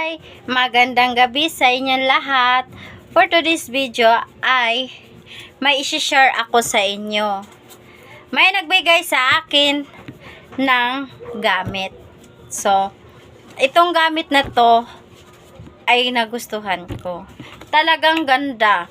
Hi! Magandang gabi sa inyong lahat. For today's video ay may isi-share ako sa inyo. May nagbigay sa akin ng gamit. So, itong gamit na to ay nagustuhan ko. Talagang ganda.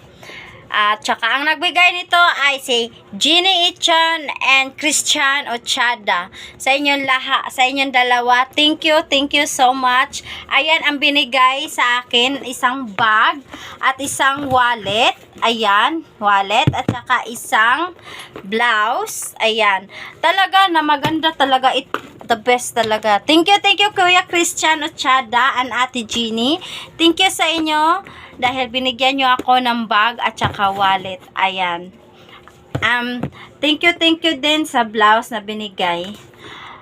At saka ang nagbigay nito ay si Jeannie Ichan and Christian Ochada. Sa inyong lahat, sa inyong dalawa, thank you so much. Ayan ang binigay sa akin, isang bag at isang wallet. Ayan, wallet at saka isang blouse. Ayan. Talaga na maganda talaga ito. The best talaga. Thank you Kuya Christian Ochada and Ate Jeannie. Thank you sa inyo dahil binigyan nyo ako ng bag at saka wallet. Ayan. Thank you din sa blouse na binigay.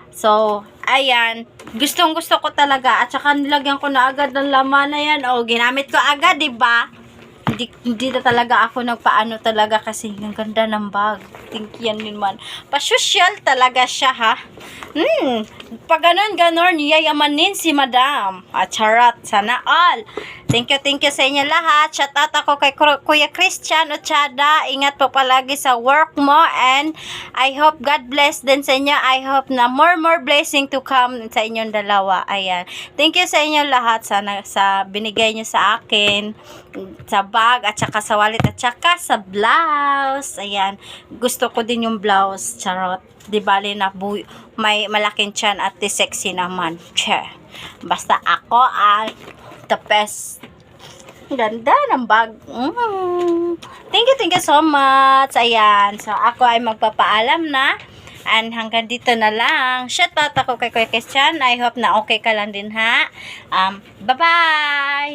So, ayan. Gustong gusto ko talaga at saka nilagyan ko na agad ng laman na yan. O, ginamit ko agad, diba? Hindi na talaga ako nagpaano talaga kasi ang ganda ng bag. Think yan naman. Pa-social talaga siya, ha? Pag ganon, yayamanin si madam. At charot, sana all. Thank you sa inyo lahat. Shout out ako kay Kuya Christian Ochada. Ingat po palagi sa work mo and I hope God bless din sa inyo. I hope na more blessing to come sa inyong dalawa. Ayan. Thank you sa inyo lahat sa binigay nyo sa akin. Sa bag at saka sa wallet at saka sa blouse. Ayan. Gusto ko din yung blouse. Charot. Di bali na may malaking tiyan at sexy naman. Che. Basta ako ay the best. Ganda ng bag. Thank you so much. Ayan. So, ako ay magpapaalam na. And hanggang dito na lang. Shout out ako kay Kuya Christian. I hope na okay ka lang din, ha? Bye-bye!